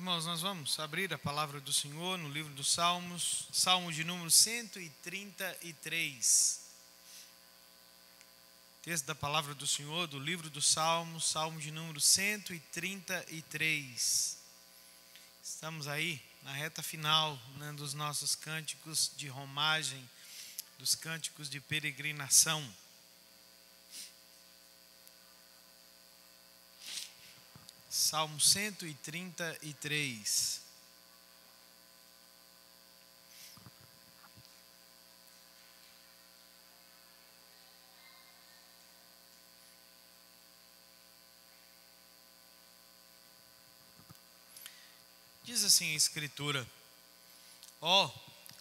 Irmãos, nós vamos abrir a palavra do Senhor no livro dos Salmos, Salmo de número 133. Texto da palavra do Senhor, do livro dos Salmos, Salmo de número 133. Estamos aí na reta final, dos nossos cânticos de romagem, dos cânticos de peregrinação. Salmo 133. Diz assim a Escritura: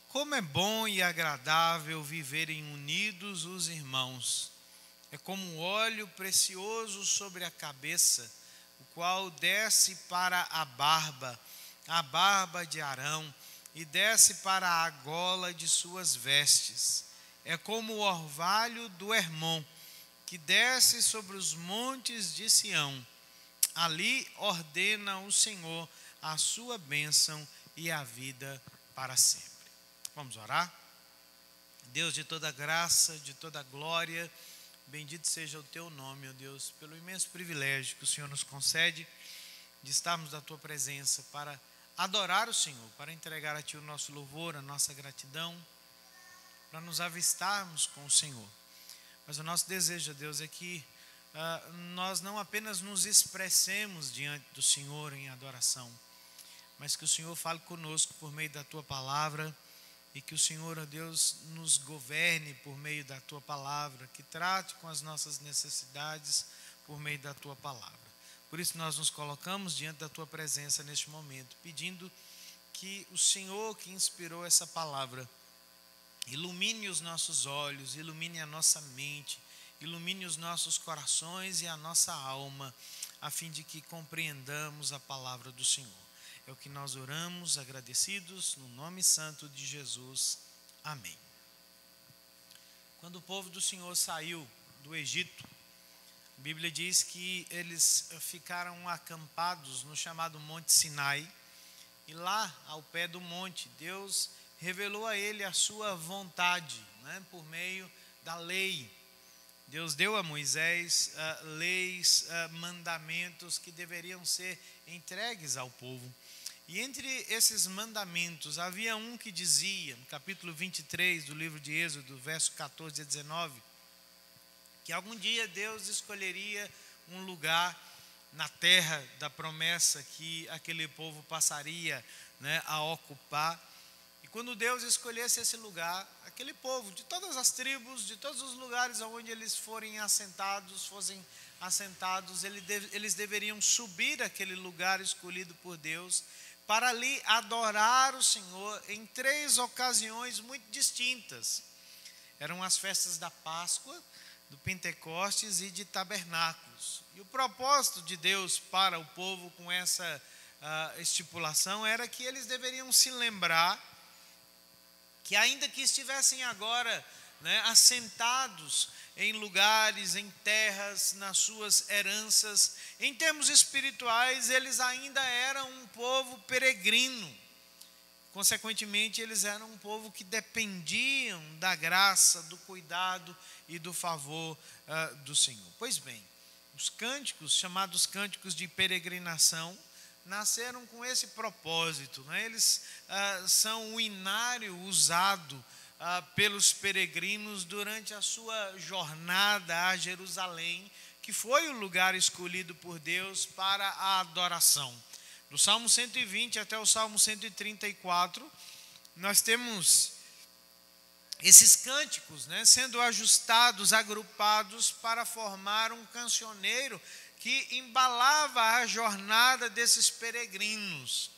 como é bom e agradável viverem unidos os irmãos. É como um óleo precioso sobre a cabeça, o qual desce para a barba de Arão, e desce para a gola de suas vestes. É como o orvalho do Hermon, que desce sobre os montes de Sião. Ali ordena o Senhor a sua bênção e a vida para sempre. Vamos orar? Deus de toda graça, de toda glória, bendito seja o teu nome, ó Deus, pelo imenso privilégio que o Senhor nos concede de estarmos na tua presença para adorar o Senhor, para entregar a ti o nosso louvor, a nossa gratidão, para nos avistarmos com o Senhor. Mas o nosso desejo, Deus, é que nós não apenas nos expressemos diante do Senhor em adoração, mas que o Senhor fale conosco por meio da tua palavra, e que o Senhor, ó Deus, nos governe por meio da tua palavra, que trate com as nossas necessidades por meio da tua palavra. Por isso nós nos colocamos diante da tua presença neste momento, pedindo que o Senhor que inspirou essa palavra ilumine os nossos olhos, ilumine a nossa mente, ilumine os nossos corações e a nossa alma, a fim de que compreendamos a palavra do Senhor. É o que nós oramos, agradecidos, no nome santo de Jesus. Amém. Quando o povo do Senhor saiu do Egito, a Bíblia diz que eles ficaram acampados no chamado Monte Sinai, e lá, ao pé do monte, Deus revelou a ele a sua vontade, por meio da lei. Deus deu a Moisés leis, mandamentos que deveriam ser entregues ao povo. E entre esses mandamentos, havia um que dizia, no capítulo 23 do livro de Êxodo, verso 14 a 19, que algum dia Deus escolheria um lugar na terra da promessa que aquele povo passaria a ocupar. E quando Deus escolhesse esse lugar, aquele povo, de todas as tribos, de todos os lugares onde eles fossem assentados, eles deveriam subir aquele lugar escolhido por Deus, para ali adorar o Senhor em 3 ocasiões muito distintas. Eram as festas da Páscoa, do Pentecostes e de Tabernáculos. E o propósito de Deus para o povo com essa estipulação era que eles deveriam se lembrar que, ainda que estivessem agora assentados em lugares, em terras, nas suas heranças, em termos espirituais, eles ainda eram um povo peregrino. Consequentemente, eles eram um povo que dependiam da graça, do cuidado e do favor do Senhor. Pois bem, os cânticos, chamados cânticos de peregrinação, nasceram com esse propósito. Eles são o inário usado pelos peregrinos durante a sua jornada a Jerusalém, que foi o lugar escolhido por Deus para a adoração. Do Salmo 120 até o Salmo 134, nós temos esses cânticos sendo ajustados, agrupados para formar um cancioneiro que embalava a jornada desses peregrinos.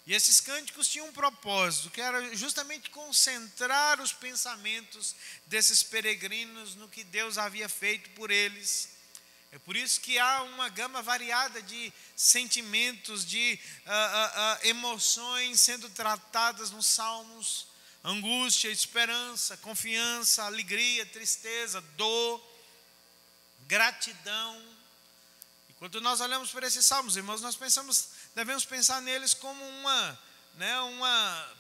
E esses cânticos tinham um propósito, que era justamente concentrar os pensamentos desses peregrinos no que Deus havia feito por eles. É por isso que há uma gama variada de sentimentos, de emoções sendo tratadas nos salmos: angústia, esperança, confiança, alegria, tristeza, dor, gratidão. Quando nós olhamos para esses salmos, irmãos, nós devemos pensar neles como uma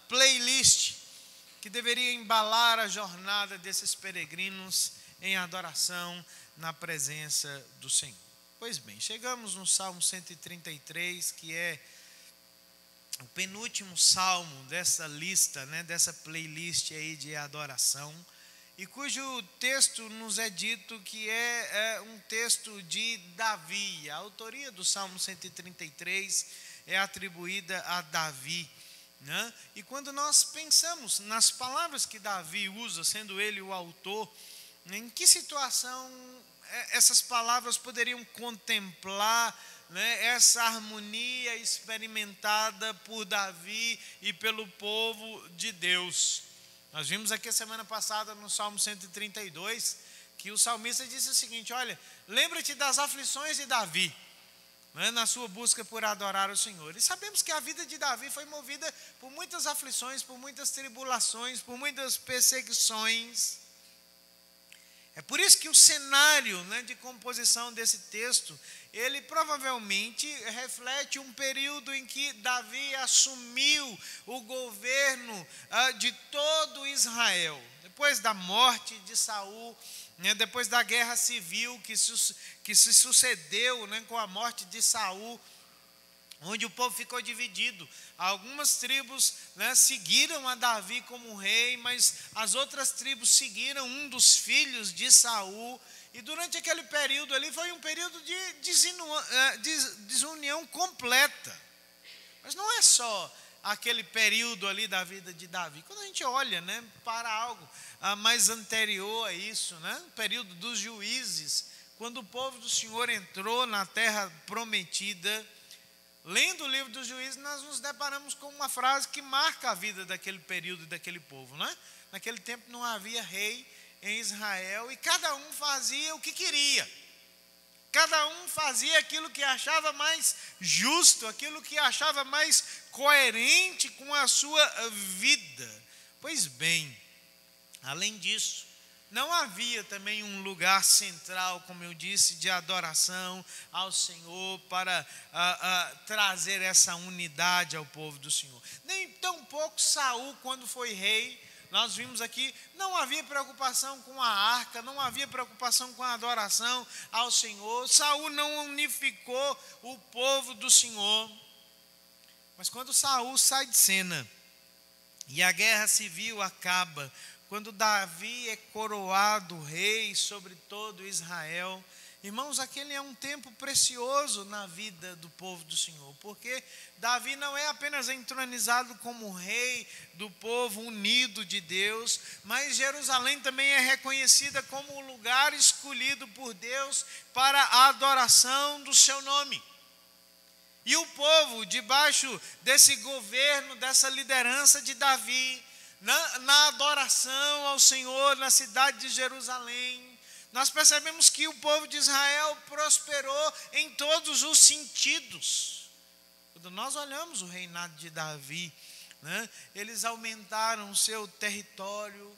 playlist que deveria embalar a jornada desses peregrinos em adoração na presença do Senhor. Pois bem, chegamos no Salmo 133, que é o penúltimo salmo dessa lista, dessa playlist aí de adoração, e cujo texto nos é dito que é um texto de Davi. A autoria do Salmo 133 é atribuída a Davi. E quando nós pensamos nas palavras que Davi usa, sendo ele o autor, em que situação essas palavras poderiam contemplar essa harmonia experimentada por Davi e pelo povo de Deus? Nós vimos aqui a semana passada no Salmo 132 que o salmista disse o seguinte: olha, lembra-te das aflições de Davi, na sua busca por adorar o Senhor. E sabemos que a vida de Davi foi movida por muitas aflições, por muitas tribulações, por muitas perseguições. É por isso que o cenário de composição desse texto, ele provavelmente reflete um período em que Davi assumiu o governo de todo Israel. Depois da morte de Saul, depois da guerra civil que se sucedeu com a morte de Saul, onde o povo ficou dividido. Algumas tribos seguiram a Davi como rei, mas as outras tribos seguiram um dos filhos de Saul. E durante aquele período ali foi um período de desunião completa. Mas não é só aquele período ali da vida de Davi. Quando a gente olha para algo mais anterior a isso, o período dos juízes, quando o povo do Senhor entrou na terra prometida, lendo o livro dos Juízes, nós nos deparamos com uma frase que marca a vida daquele período e daquele povo. Naquele tempo não havia rei em Israel e cada um fazia o que queria. Cada um fazia aquilo que achava mais justo, aquilo que achava mais coerente com a sua vida. Pois bem, além disso, não havia também um lugar central, como eu disse, de adoração ao Senhor para trazer essa unidade ao povo do Senhor. Nem tão pouco Saul, quando foi rei, nós vimos aqui, não havia preocupação com a arca, não havia preocupação com a adoração ao Senhor. Saul não unificou o povo do Senhor. Mas quando Saul sai de cena e a guerra civil acaba, quando Davi é coroado rei sobre todo Israel, irmãos, aquele é um tempo precioso na vida do povo do Senhor, porque Davi não é apenas entronizado como rei do povo unido de Deus, mas Jerusalém também é reconhecida como o lugar escolhido por Deus para a adoração do seu nome. E o povo, debaixo desse governo, dessa liderança de Davi, na adoração ao Senhor na cidade de Jerusalém, nós percebemos que o povo de Israel prosperou em todos os sentidos. Quando nós olhamos o reinado de Davi, eles aumentaram o seu território,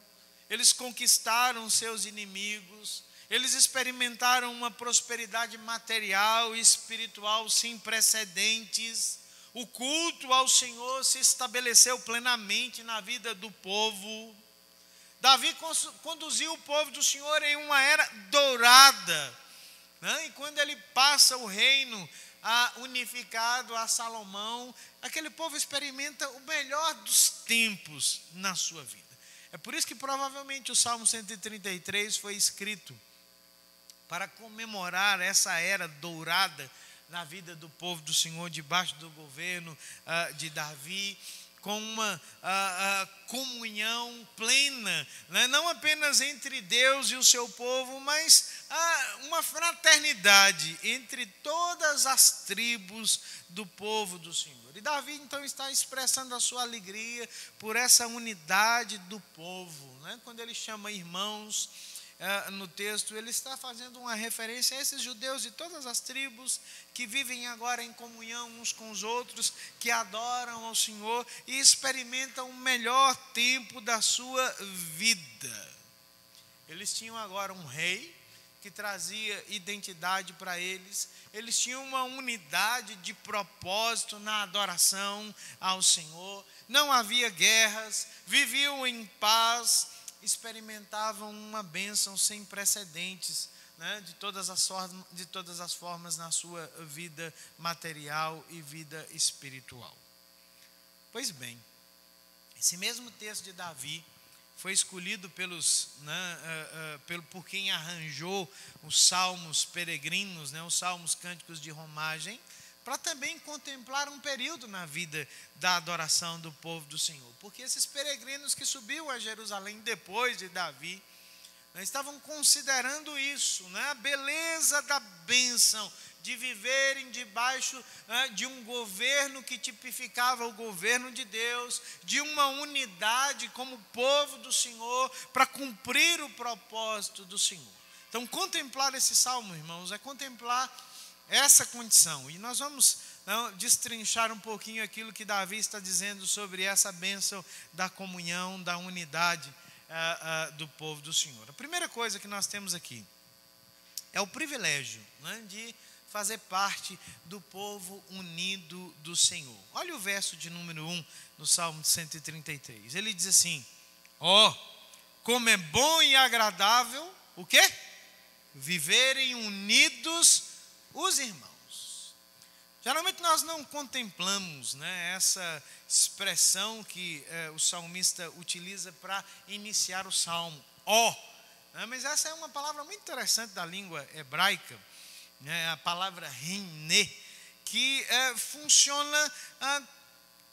eles conquistaram seus inimigos, eles experimentaram uma prosperidade material e espiritual sem precedentes. O culto ao Senhor se estabeleceu plenamente na vida do povo. Davi conduziu o povo do Senhor em uma era dourada. E quando ele passa o reino unificado a Salomão, aquele povo experimenta o melhor dos tempos na sua vida. É por isso que provavelmente o Salmo 133 foi escrito para comemorar essa era dourada na vida do povo do Senhor, debaixo do governo de Davi, com uma comunhão plena, não apenas entre Deus e o seu povo, mas uma fraternidade entre todas as tribos do povo do Senhor. E Davi então está expressando a sua alegria por essa unidade do povo, quando ele chama irmãos. No texto, ele está fazendo uma referência a esses judeus de todas as tribos que vivem agora em comunhão uns com os outros, que adoram ao Senhor e experimentam o melhor tempo da sua vida. Eles tinham agora um rei que trazia identidade para eles. Eles tinham uma unidade de propósito na adoração ao Senhor. Não havia guerras, viviam em paz, experimentavam uma bênção sem precedentes, né, de todas as formas na sua vida material e vida espiritual. Pois bem, esse mesmo texto de Davi foi escolhido por quem arranjou os salmos peregrinos, né, os salmos cânticos de romagem, para também contemplar um período na vida da adoração do povo do Senhor. Porque esses peregrinos que subiam a Jerusalém depois de Davi, estavam considerando isso, né, a beleza da bênção de viverem debaixo de um governo que tipificava o governo de Deus, de uma unidade como povo do Senhor, para cumprir o propósito do Senhor. Então, contemplar esse salmo, irmãos, é contemplar essa condição. E nós vamos destrinchar um pouquinho aquilo que Davi está dizendo sobre essa bênção da comunhão, da unidade do povo do Senhor. A primeira coisa que nós temos aqui é o privilégio, né, de fazer parte do povo unido do Senhor. Olha o verso de número 1 no Salmo 133. Ele diz assim: como é bom e agradável, o quê? Viverem unidos os irmãos. Geralmente nós não contemplamos, né, essa expressão que o salmista utiliza para iniciar o salmo, mas essa é uma palavra muito interessante da língua hebraica, né, a palavra rené, que funciona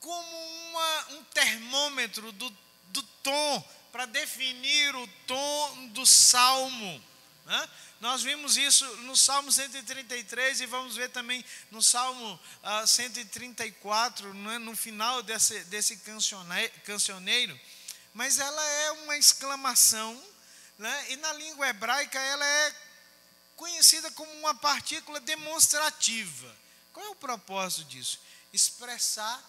como um termômetro do tom, para definir o tom do salmo, né? Nós vimos isso no Salmo 133 e vamos ver também no Salmo 134, né, no final desse cancioneiro. Mas ela é uma exclamação, né, e na língua hebraica ela é conhecida como uma partícula demonstrativa. Qual é o propósito disso? Expressar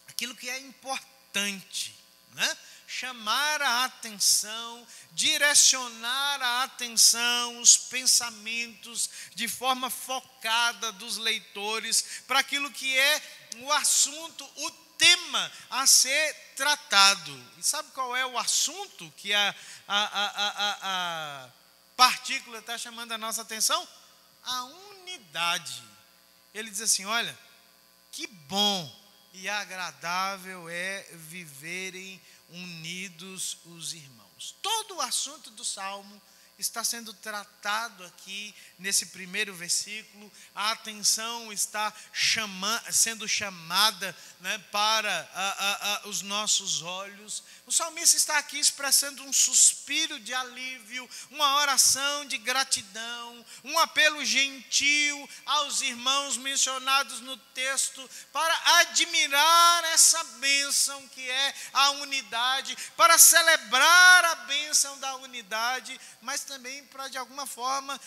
aquilo que é importante, né? Chamar a atenção, direcionar a atenção, os pensamentos de forma focada dos leitores para aquilo que é o assunto, o tema a ser tratado. E sabe qual é o assunto que a partícula está chamando a nossa atenção? A unidade. Ele diz assim: olha, que bom e agradável é viverem unidos os irmãos. Todo o assunto do Salmo está sendo tratado aqui nesse primeiro versículo. A atenção está sendo chamada, né, para os nossos olhos. O salmista está aqui expressando um suspiro de alívio, uma oração de gratidão, um apelo gentil aos irmãos mencionados no texto para admirar essa bênção que é a unidade, para celebrar a bênção da unidade, mas também para, de alguma forma,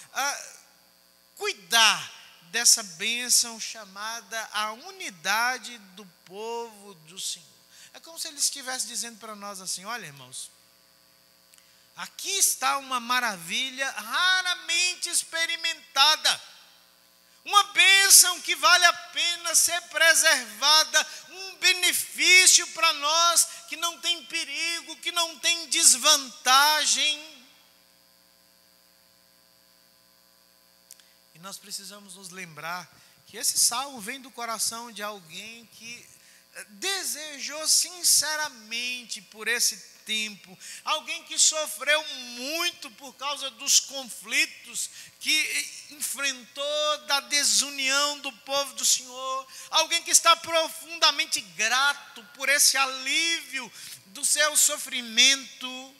cuidar dessa bênção chamada a unidade do povo do Senhor. É como se ele estivesse dizendo para nós assim: olha, irmãos, aqui está uma maravilha raramente experimentada, uma bênção que vale a pena ser preservada, um benefício para nós que não tem perigo, que não tem desvantagem. E nós precisamos nos lembrar que esse salmo vem do coração de alguém que desejou sinceramente por esse tempo, alguém que sofreu muito por causa dos conflitos que enfrentou, da desunião do povo do Senhor, alguém que está profundamente grato por esse alívio do seu sofrimento,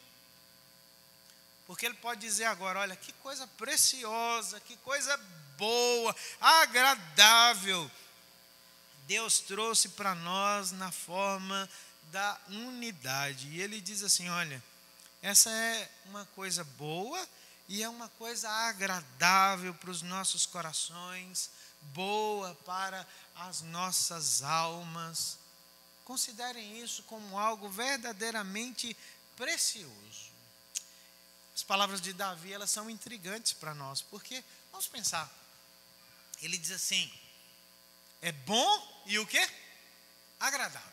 porque ele pode dizer agora: olha, que coisa preciosa, que coisa boa, agradável Deus trouxe para nós na forma da unidade. E ele diz assim: olha, essa é uma coisa boa e é uma coisa agradável para os nossos corações, boa para as nossas almas. Considerem isso como algo verdadeiramente precioso. As palavras de Davi, elas são intrigantes para nós, porque, vamos pensar, ele diz assim, é bom e o quê? Agradável.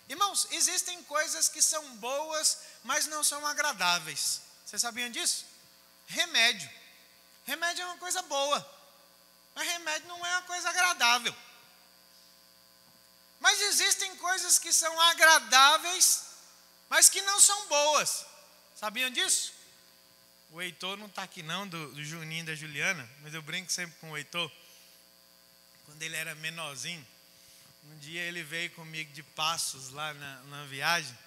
Irmãos, existem coisas que são boas, mas não são agradáveis. Vocês sabiam disso? Remédio. Remédio é uma coisa boa, mas remédio não é uma coisa agradável. Mas existem coisas que são agradáveis, mas que não são boas. Sabiam disso? O Heitor não está aqui não, do Juninho e da Juliana, mas eu brinco sempre com o Heitor. Quando ele era menorzinho, um dia ele veio comigo de Passos lá na viagem,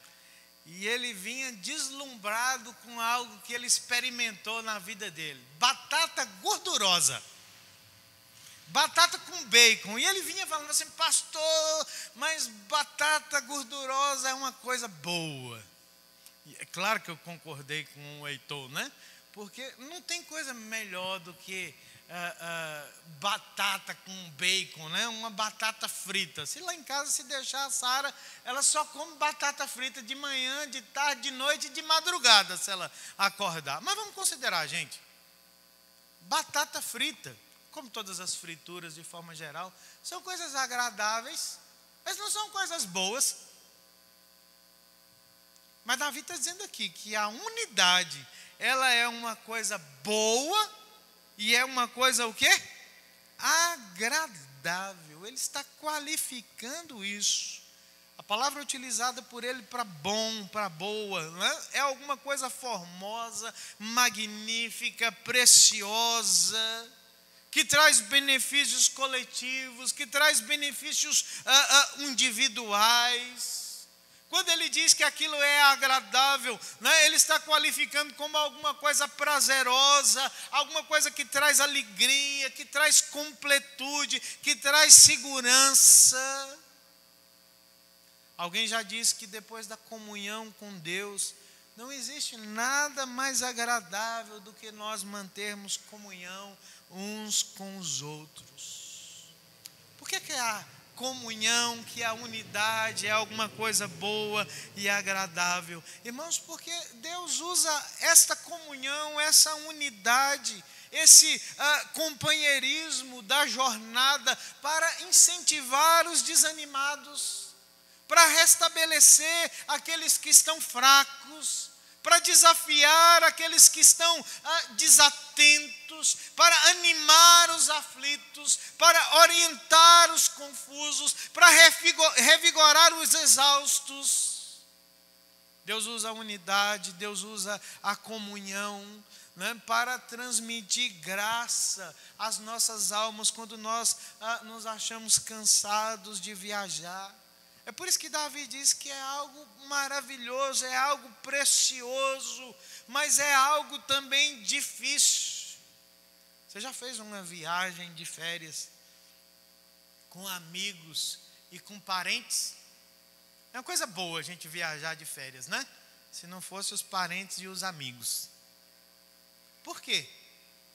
e ele vinha deslumbrado com algo que ele experimentou na vida dele. Batata gordurosa. Batata com bacon. E ele vinha falando assim, pastor, mas batata gordurosa é uma coisa boa. E é claro que eu concordei com o Heitor, né? Porque não tem coisa melhor do que batata com bacon, né? Uma batata frita. Se lá em casa se deixar a Sara, ela só come batata frita de manhã, de tarde, de noite e de madrugada, se ela acordar. Mas vamos considerar, gente. Batata frita, como todas as frituras de forma geral, são coisas agradáveis, mas não são coisas boas. Mas Davi está dizendo aqui que a unidade, ela é uma coisa boa e é uma coisa o quê? Agradável. Ele está qualificando isso. A palavra utilizada por ele para bom, para boa, né? É alguma coisa formosa, magnífica, preciosa, que traz benefícios coletivos, que traz benefícios individuais. Quando ele diz que aquilo é agradável, né, ele está qualificando como alguma coisa prazerosa, alguma coisa que traz alegria, que traz completude, que traz segurança. Alguém já disse que depois da comunhão com Deus, não existe nada mais agradável do que nós mantermos comunhão uns com os outros. Por que a comunhão, que a unidade é alguma coisa boa e agradável? Irmãos, porque Deus usa esta comunhão, essa unidade, esse companheirismo da jornada para incentivar os desanimados, para restabelecer aqueles que estão fracos, para desafiar aqueles que estão desatentos, para animar os aflitos, para orientar os confusos, para revigorar os exaustos. Deus usa a unidade, Deus usa a comunhão, né, para transmitir graça às nossas almas quando nós nos achamos cansados de viajar. É por isso que Davi diz que é algo maravilhoso, é algo precioso, mas é algo também difícil. Você já fez uma viagem de férias com amigos e com parentes? É uma coisa boa a gente viajar de férias, né? Se não fosse os parentes e os amigos. Por quê?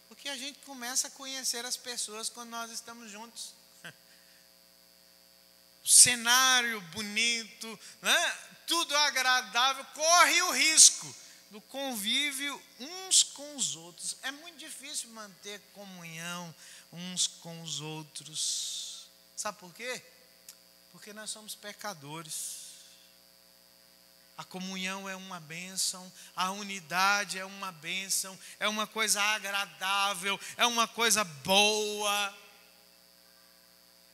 Porque a gente começa a conhecer as pessoas quando nós estamos juntos. Cenário bonito, né? Tudo agradável, corre o risco do convívio uns com os outros. É muito difícil manter comunhão uns com os outros. Sabe por quê? Porque nós somos pecadores. A comunhão é uma bênção, a unidade é uma bênção, é uma coisa agradável, é uma coisa boa.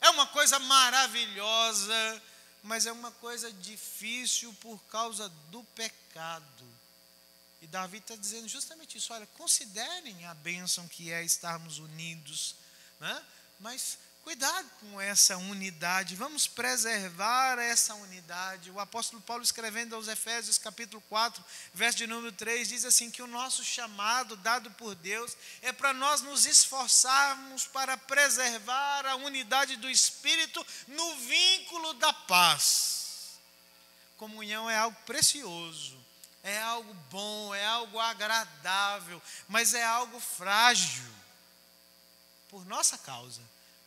É uma coisa maravilhosa, mas é uma coisa difícil por causa do pecado. E Davi está dizendo justamente isso. Olha, considerem a bênção que é estarmos unidos, né? Mas cuidado com essa unidade, vamos preservar essa unidade. O apóstolo Paulo, escrevendo aos Efésios capítulo 4, verso de número 3, diz assim, que o nosso chamado dado por Deus é para nós nos esforçarmos para preservar a unidade do Espírito no vínculo da paz. Comunhão é algo precioso, é algo bom, é algo agradável, mas é algo frágil por nossa causa.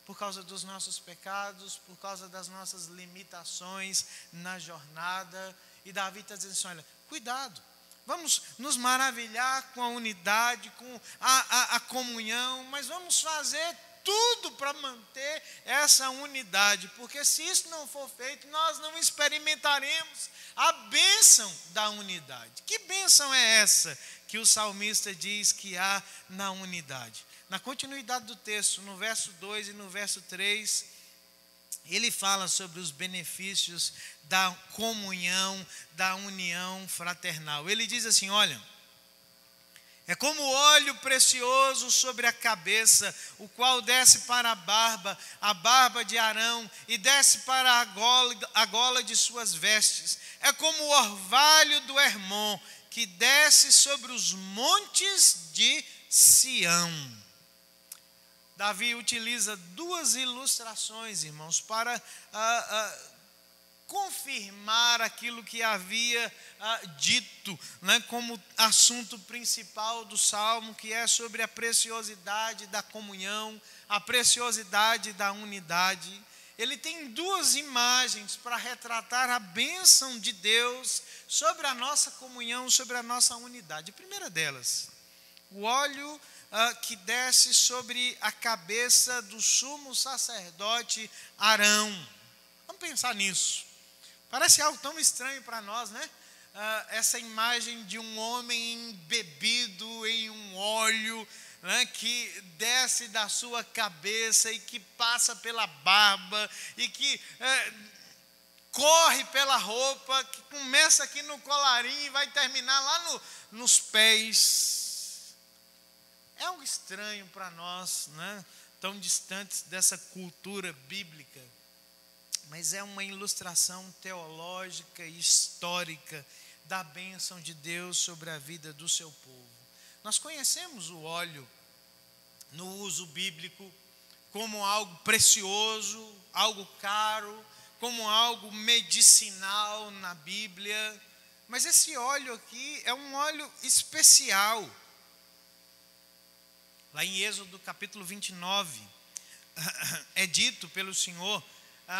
Por causa dos nossos pecados, por causa das nossas limitações na jornada. E Davi está dizendo assim, olha, cuidado, vamos nos maravilhar com a unidade, com a comunhão, mas vamos fazer tudo para manter essa unidade, porque se isso não for feito, nós não experimentaremos a bênção da unidade. Que bênção é essa que o salmista diz que há na unidade? Na continuidade do texto, no verso 2 e no verso 3, ele fala sobre os benefícios da comunhão, da união fraternal. Ele diz assim, olha, é como óleo precioso sobre a cabeça, o qual desce para a barba de Arão, e desce para a gola de suas vestes. É como o orvalho do Hermon, que desce sobre os montes de Sião. Davi utiliza duas ilustrações, irmãos, para confirmar aquilo que havia dito, né, como assunto principal do Salmo, que é sobre a preciosidade da comunhão, a preciosidade da unidade. Ele tem duas imagens para retratar a bênção de Deus sobre a nossa comunhão, sobre a nossa unidade. A primeira delas, o óleo que desce sobre a cabeça do sumo sacerdote Arão. Vamos pensar nisso. Parece algo tão estranho para nós, né? Essa imagem de um homem embebido em um óleo, né, que desce da sua cabeça e que passa pela barba e que corre pela roupa, que começa aqui no colarinho e vai terminar lá nos pés. É algo estranho para nós, né, tão distantes dessa cultura bíblica. Mas é uma ilustração teológica e histórica da bênção de Deus sobre a vida do seu povo. Nós conhecemos o óleo, no uso bíblico, como algo precioso, algo caro, como algo medicinal na Bíblia. Mas esse óleo aqui é um óleo especial. Lá em Êxodo capítulo 29, é dito pelo Senhor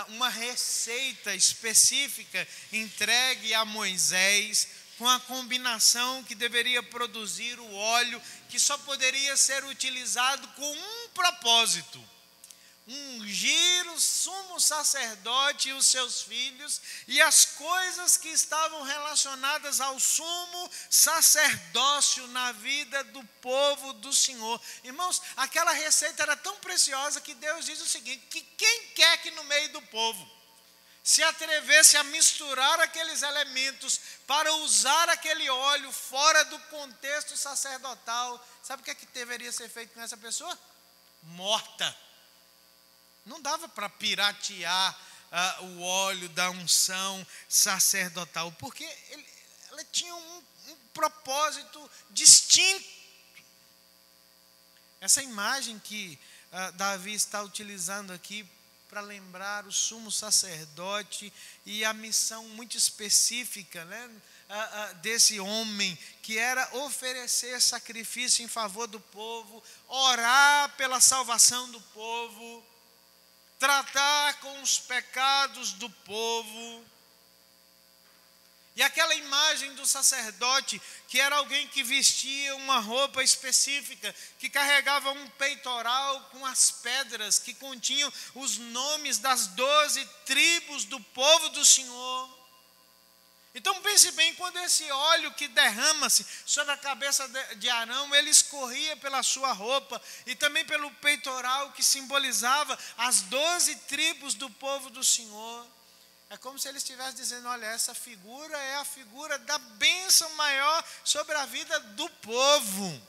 uma receita específica entregue a Moisés, com a combinação que deveria produzir o óleo, que só poderia ser utilizado com um propósito: ungir o sumo sacerdote e os seus filhos e as coisas que estavam relacionadas ao sumo sacerdócio na vida do povo do Senhor. Irmãos, aquela receita era tão preciosa que Deus diz o seguinte: que quem quer que no meio do povo se atrevesse a misturar aqueles elementos para usar aquele óleo fora do contexto sacerdotal, sabe o que é que deveria ser feito com essa pessoa? Morta. Não dava para piratear o óleo da unção sacerdotal, porque ela tinha um propósito distinto. Essa imagem que Davi está utilizando aqui para lembrar o sumo sacerdote e a missão muito específica, né, desse homem, que era oferecer sacrifício em favor do povo, orar pela salvação do povo, tratar com os pecados do povo. E aquela imagem do sacerdote, que era alguém que vestia uma roupa específica, que carregava um peitoral com as pedras que continham os nomes das 12 tribos do povo do Senhor. Então pense bem, quando esse óleo que derrama-se sobre a cabeça de Arão, ele escorria pela sua roupa e também pelo peitoral que simbolizava as 12 tribos do povo do Senhor. É como se ele estivesse dizendo: olha, essa figura é a figura da bênção maior sobre a vida do povo.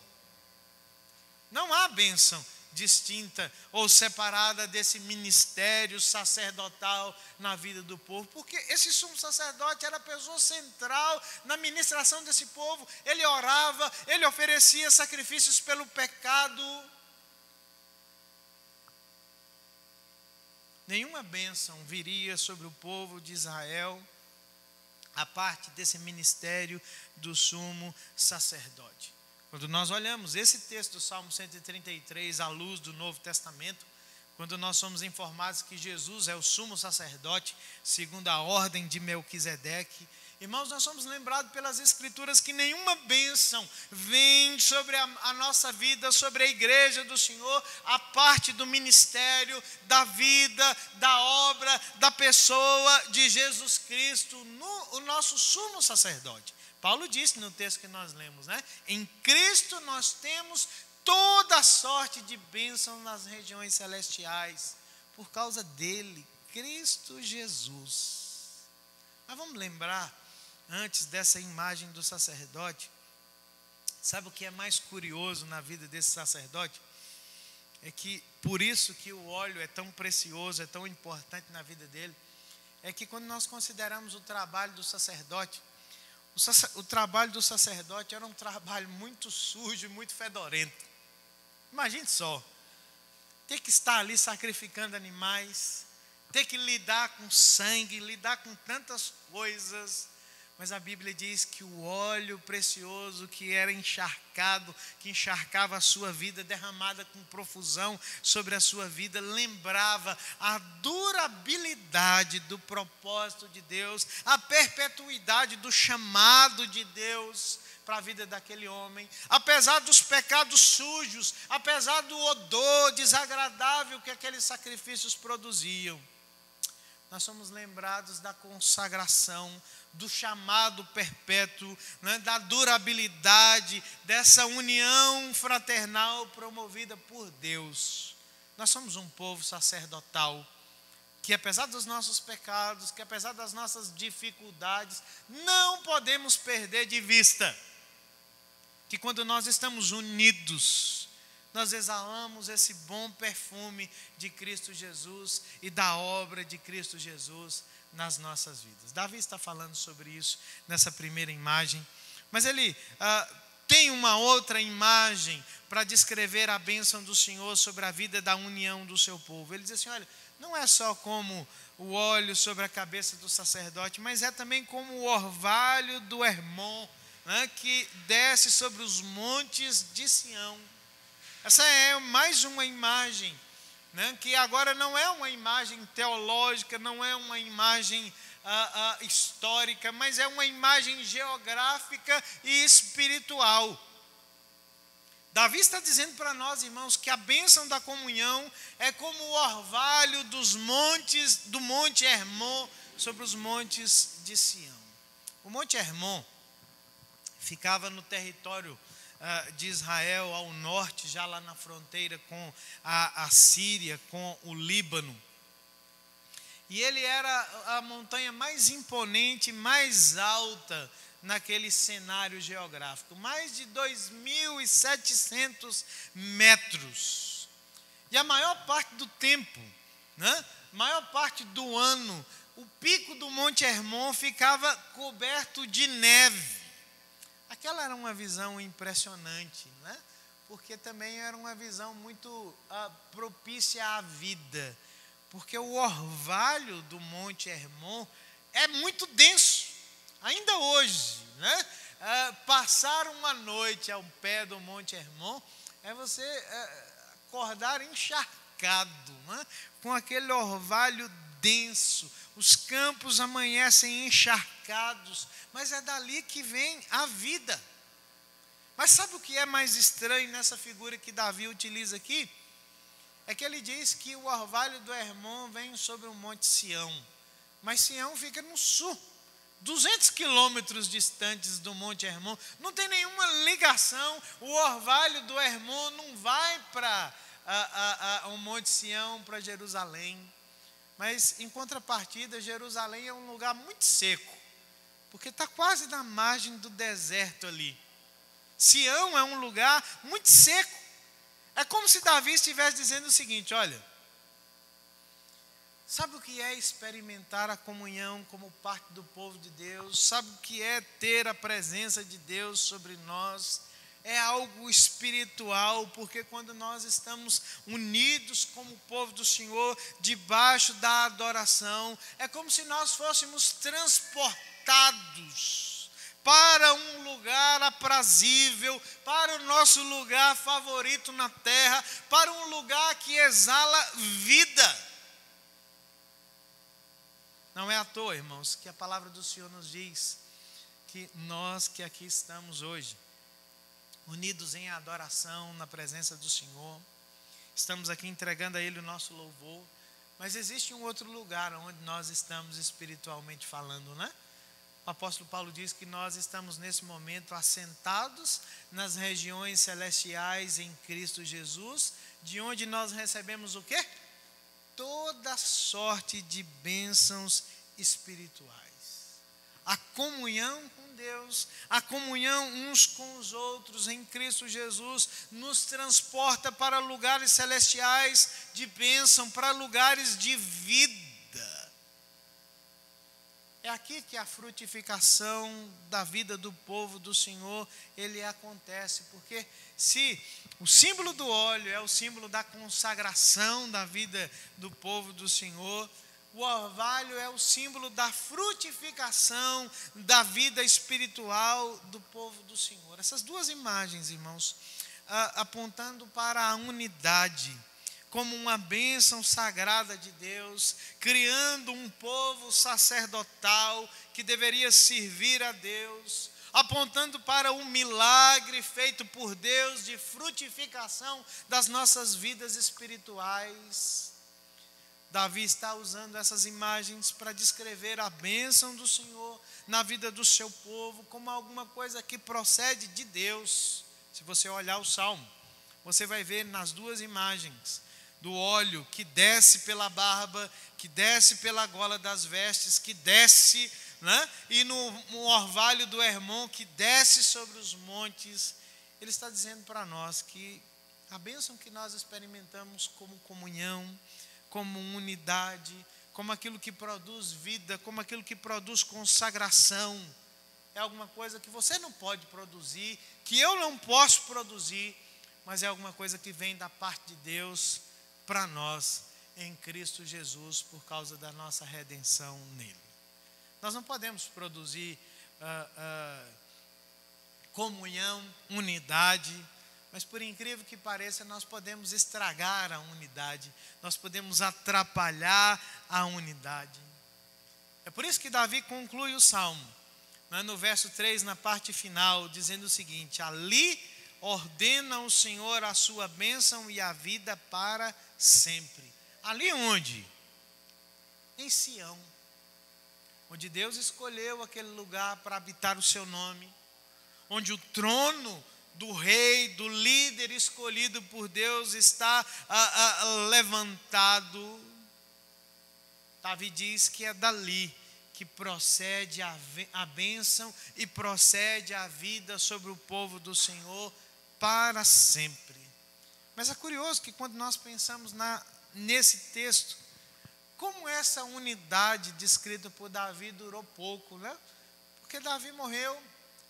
Não há bênção distinta ou separada desse ministério sacerdotal na vida do povo, porque esse sumo sacerdote era a pessoa central na ministração desse povo. Ele orava, ele oferecia sacrifícios pelo pecado. Nenhuma bênção viria sobre o povo de Israel a parte desse ministério do sumo sacerdote. Quando nós olhamos esse texto do Salmo 133 à luz do Novo Testamento, quando nós somos informados que Jesus é o sumo sacerdote segundo a ordem de Melquisedeque, Irmãos, nós somos lembrados pelas Escrituras que nenhuma bênção vem sobre a nossa vida, sobre a igreja do Senhor, a parte do ministério, da vida, da obra, da pessoa de Jesus Cristo, o nosso sumo sacerdote. Paulo disse no texto que nós lemos, né? Em Cristo nós temos toda sorte de bênção nas regiões celestiais, por causa dele, Cristo Jesus. Mas vamos lembrar, antes dessa imagem do sacerdote, sabe o que é mais curioso na vida desse sacerdote? É que, por isso que o óleo é tão precioso, é tão importante na vida dele, é que quando nós consideramos o trabalho do sacerdote, o trabalho do sacerdote era um trabalho muito sujo, muito fedorento. Imagine só, ter que estar ali sacrificando animais, ter que lidar com sangue, lidar com tantas coisas. Mas a Bíblia diz que o óleo precioso que era encharcado, que encharcava a sua vida, derramada com profusão sobre a sua vida, lembrava a durabilidade do propósito de Deus, a perpetuidade do chamado de Deus para a vida daquele homem. Apesar dos pecados sujos, apesar do odor desagradável que aqueles sacrifícios produziam, nós somos lembrados da consagração, do chamado perpétuo, né, da durabilidade, dessa união fraternal promovida por Deus. Nós somos um povo sacerdotal, que apesar dos nossos pecados, que apesar das nossas dificuldades, não podemos perder de vista que quando nós estamos unidos, nós exalamos esse bom perfume de Cristo Jesus e da obra de Cristo Jesus nas nossas vidas. Davi está falando sobre isso nessa primeira imagem, mas ele tem uma outra imagem para descrever a bênção do Senhor sobre a vida da união do seu povo. Ele diz assim, olha, não é só como o óleo sobre a cabeça do sacerdote, mas é também como o orvalho do Hermon, né, que desce sobre os montes de Sião. Essa é mais uma imagem, né, que agora não é uma imagem teológica, não é uma imagem histórica, mas é uma imagem geográfica e espiritual. Davi está dizendo para nós, irmãos, que a bênção da comunhão é como o orvalho dos montes, do Monte Hermon sobre os montes de Sião. O Monte Hermon ficava no território de Israel, ao norte, já lá na fronteira com a Síria, com o Líbano. E ele era a montanha mais imponente, mais alta naquele cenário geográfico, mais de 2.700 metros. E a maior parte do tempo, né, maior parte do ano, o pico do Monte Hermon ficava coberto de neve. Aquela era uma visão impressionante, né? Porque também era uma visão muito propícia à vida, porque o orvalho do Monte Hermon é muito denso, ainda hoje, né? Passar uma noite ao pé do Monte Hermon é você acordar encharcado, né? Com aquele orvalho denso, os campos amanhecem encharcados, mas é dali que vem a vida. Mas sabe o que é mais estranho nessa figura que Davi utiliza aqui? É que ele diz que o orvalho do Hermon vem sobre o Monte Sião, mas Sião fica no sul, 200 quilômetros distantes do Monte Hermon, não tem nenhuma ligação, o orvalho do Hermon não vai para o Monte Sião, para Jerusalém. Mas, em contrapartida, Jerusalém é um lugar muito seco, porque está quase na margem do deserto ali. Sião é um lugar muito seco. É como se Davi estivesse dizendo o seguinte, olha, sabe o que é experimentar a comunhão como parte do povo de Deus? Sabe o que é ter a presença de Deus sobre nós? É algo espiritual, porque quando nós estamos unidos como povo do Senhor, debaixo da adoração, é como se nós fôssemos transportados para um lugar aprazível, para o nosso lugar favorito na terra, para um lugar que exala vida. Não é à toa, irmãos, que a palavra do Senhor nos diz que nós que aqui estamos hoje, unidos em adoração na presença do Senhor, estamos aqui entregando a Ele o nosso louvor, mas existe um outro lugar onde nós estamos espiritualmente falando, né? O apóstolo Paulo diz que nós estamos nesse momento assentados nas regiões celestiais em Cristo Jesus, de onde nós recebemos o quê? Toda sorte de bênçãos espirituais. A comunhão com Deus, a comunhão uns com os outros em Cristo Jesus, nos transporta para lugares celestiais de bênção, para lugares de vida. É aqui que a frutificação da vida do povo do Senhor, ele acontece, porque se o símbolo do óleo é o símbolo da consagração da vida do povo do Senhor, o orvalho é o símbolo da frutificação da vida espiritual do povo do Senhor. Essas duas imagens, irmãos, apontando para a unidade, como uma bênção sagrada de Deus, criando um povo sacerdotal que deveria servir a Deus, apontando para um milagre feito por Deus de frutificação das nossas vidas espirituais. Davi está usando essas imagens para descrever a bênção do Senhor na vida do seu povo como alguma coisa que procede de Deus. Se você olhar o Salmo, você vai ver nas duas imagens do óleo que desce pela barba, que desce pela gola das vestes, que desce, né? E no orvalho do Hermon, que desce sobre os montes. Ele está dizendo para nós que a bênção que nós experimentamos como comunhão, como unidade, como aquilo que produz vida, como aquilo que produz consagração, é alguma coisa que você não pode produzir, que eu não posso produzir, mas é alguma coisa que vem da parte de Deus para nós em Cristo Jesus, por causa da nossa redenção nele. Nós não podemos produzir comunhão, unidade, mas por incrível que pareça, nós podemos estragar a unidade, nós podemos atrapalhar a unidade. É por isso que Davi conclui o Salmo, né, no verso 3, na parte final, dizendo o seguinte: ali ordena o Senhor a sua bênção e a vida para sempre. Ali onde? Em Sião, onde Deus escolheu aquele lugar para habitar o seu nome, onde o trono do rei, do líder escolhido por Deus está levantado. Davi diz que é dali que procede a bênção e procede a vida sobre o povo do Senhor para sempre. Mas é curioso que quando nós pensamos nesse texto, como essa unidade descrita por Davi durou pouco, né? Porque Davi morreu,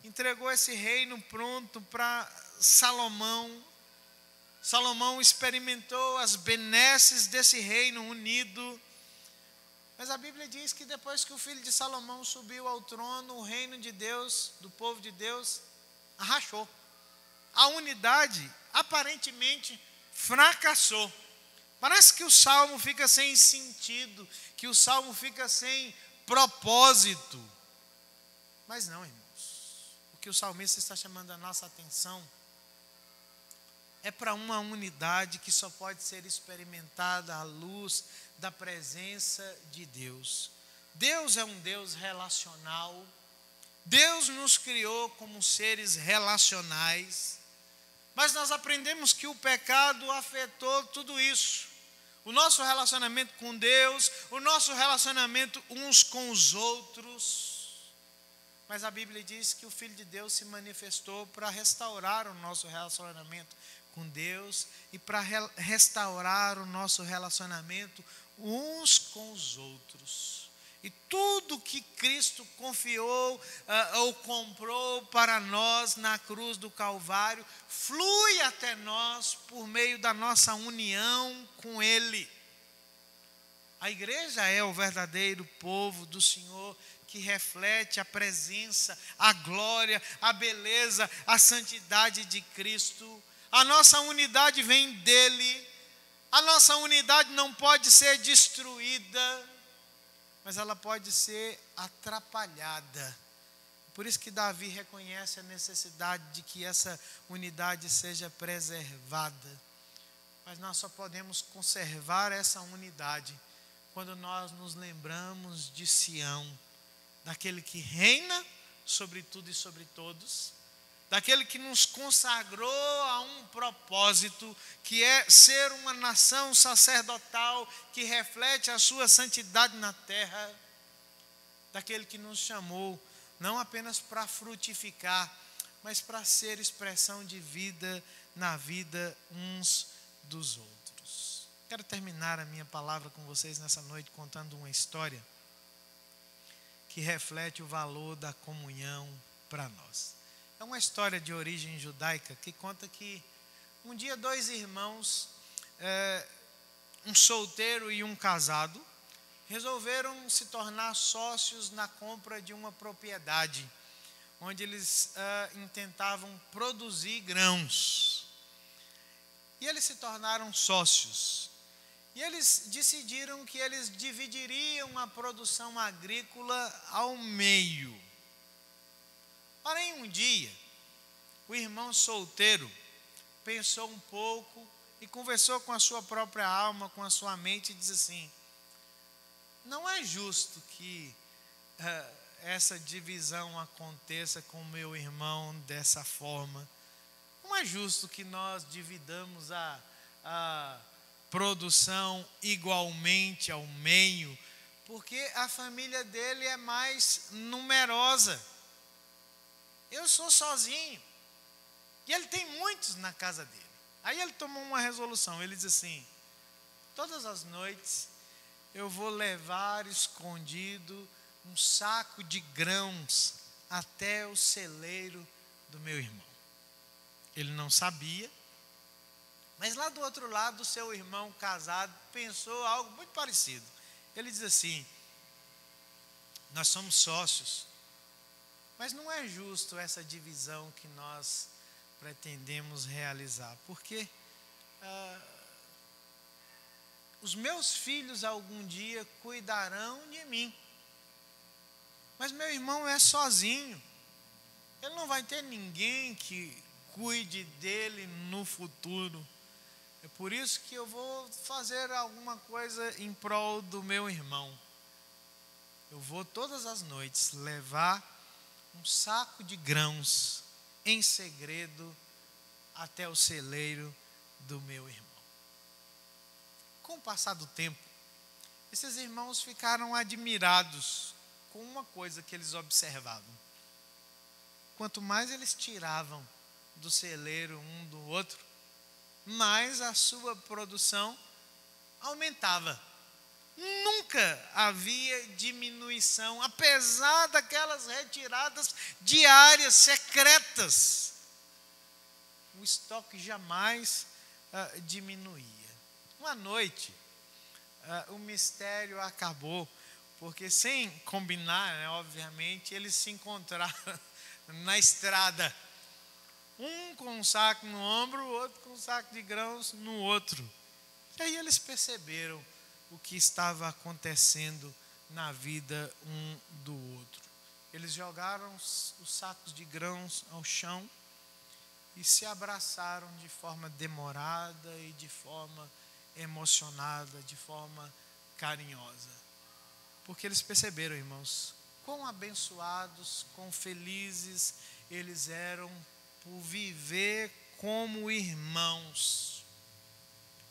entregou esse reino pronto para Salomão. Salomão experimentou as benesses desse reino unido. Mas a Bíblia diz que depois que o filho de Salomão subiu ao trono, o reino de Deus, do povo de Deus, arrachou. A unidade aparentemente fracassou. Parece que o salmo fica sem sentido, que o salmo fica sem propósito. Mas não, irmãos. O que o salmista está chamando a nossa atenção é para uma unidade que só pode ser experimentada à luz da presença de Deus. Deus é um Deus relacional. Deus nos criou como seres relacionais. Mas nós aprendemos que o pecado afetou tudo isso. O nosso relacionamento com Deus, o nosso relacionamento uns com os outros. Mas a Bíblia diz que o Filho de Deus se manifestou para restaurar o nosso relacionamento com Deus e para restaurar o nosso relacionamento uns com os outros. E tudo que Cristo confiou ou comprou para nós na cruz do Calvário, flui até nós por meio da nossa união com Ele. A igreja é o verdadeiro povo do Senhor, que reflete a presença, a glória, a beleza, a santidade de Cristo. A nossa unidade vem dele. A nossa unidade não pode ser destruída, mas ela pode ser atrapalhada Por isso que Davi reconhece a necessidade de que essa unidade seja preservada. Mas nós só podemos conservar essa unidade quando nós nos lembramos de Sião, daquele que reina sobre tudo e sobre todos, daquele que nos consagrou a um propósito, que é ser uma nação sacerdotal que reflete a sua santidade na terra, daquele que nos chamou não apenas para frutificar, mas para ser expressão de vida na vida uns dos outros. Quero terminar a minha palavra com vocês nessa noite contando uma história que reflete o valor da comunhão para nós. É uma história de origem judaica que conta que um dia dois irmãos, um solteiro e um casado, resolveram se tornar sócios na compra de uma propriedade, onde eles intentavam produzir grãos. E eles se tornaram sócios. E eles decidiram que eles dividiriam a produção agrícola ao meio. Porém, um dia, o irmão solteiro pensou um pouco e conversou com a sua própria alma, com a sua mente, e disse assim: não é justo que essa divisão aconteça com o meu irmão dessa forma. Não é justo que nós dividamos a produção igualmente ao meio, porque a família dele é mais numerosa. Eu sou sozinho. E ele tem muitos na casa dele. Aí ele tomou uma resolução. Ele diz assim: todas as noites eu vou levar escondido um saco de grãos até o celeiro do meu irmão. Ele não sabia, mas lá do outro lado, o seu irmão casado pensou algo muito parecido. Ele diz assim: nós somos sócios, mas não é justo essa divisão que nós pretendemos realizar, porque os meus filhos algum dia cuidarão de mim, mas meu irmão é sozinho, ele não vai ter ninguém que cuide dele no futuro. É por isso que eu vou fazer alguma coisa em prol do meu irmão. Eu vou todas as noites levar um saco de grãos em segredo até o celeiro do meu irmão. Com o passar do tempo, esses irmãos ficaram admirados com uma coisa que eles observavam. Quanto mais eles tiravam do celeiro um do outro, mais a sua produção aumentava. Nunca havia diminuição, apesar daquelas retiradas diárias secretas. O estoque jamais diminuía. Uma noite, o mistério acabou, porque sem combinar, né, obviamente, eles se encontraram na estrada. Um com um saco no ombro, o outro com um saco de grãos no outro. E aí eles perceberam o que estava acontecendo na vida um do outro. Eles jogaram os sacos de grãos ao chão e se abraçaram de forma demorada e de forma emocionada, de forma carinhosa. Porque eles perceberam, irmãos, quão abençoados, quão felizes eles eram por viver como irmãos,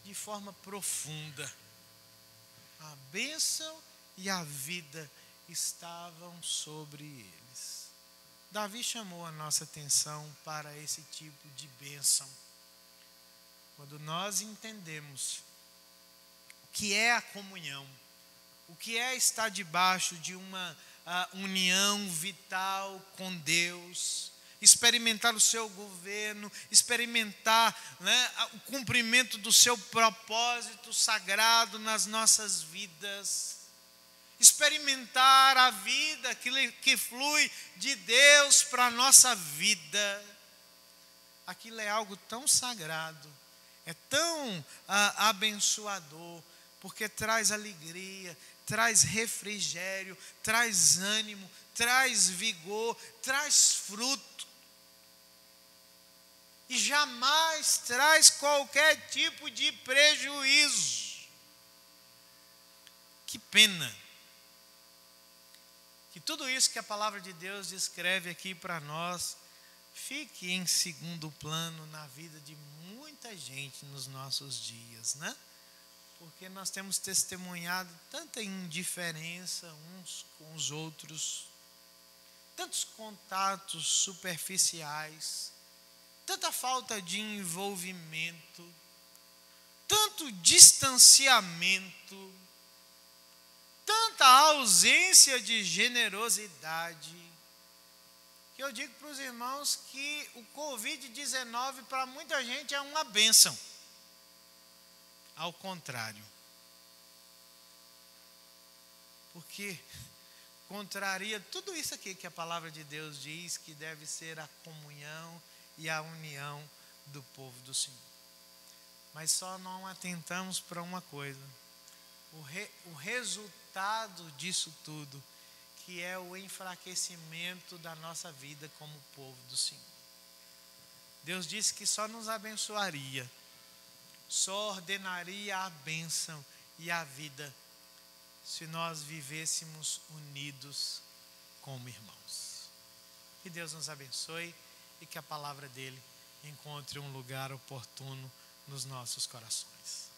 de forma profunda. A bênção e a vida estavam sobre eles. Davi chamou a nossa atenção para esse tipo de bênção. Quando nós entendemos o que é a comunhão, o que é estar debaixo de uma união vital com Deus, experimentar o seu governo, experimentar, né, o cumprimento do seu propósito sagrado nas nossas vidas, experimentar a vida que flui de Deus para a nossa vida. Aquilo é algo tão sagrado, é tão abençoador, porque traz alegria, traz refrigério, traz ânimo, traz vigor, traz fruto. E jamais traz qualquer tipo de prejuízo. Que pena que tudo isso que a palavra de Deus descreve aqui para nós fique em segundo plano na vida de muita gente nos nossos dias, né? Porque nós temos testemunhado tanta indiferença uns com os outros, tantos contatos superficiais, tanta falta de envolvimento, tanto distanciamento, tanta ausência de generosidade, que eu digo para os irmãos que o Covid-19 para muita gente é uma bênção. Ao contrário. Porque contraria tudo isso aqui que a palavra de Deus diz que deve ser a comunhão e a união do povo do Senhor. Mas só não atentamos para uma coisa. O resultado disso tudo, que é o enfraquecimento da nossa vida como povo do Senhor. Deus disse que só nos abençoaria, só ordenaria a bênção e a vida se nós vivêssemos unidos como irmãos. Que Deus nos abençoe e que a palavra dele encontre um lugar oportuno nos nossos corações.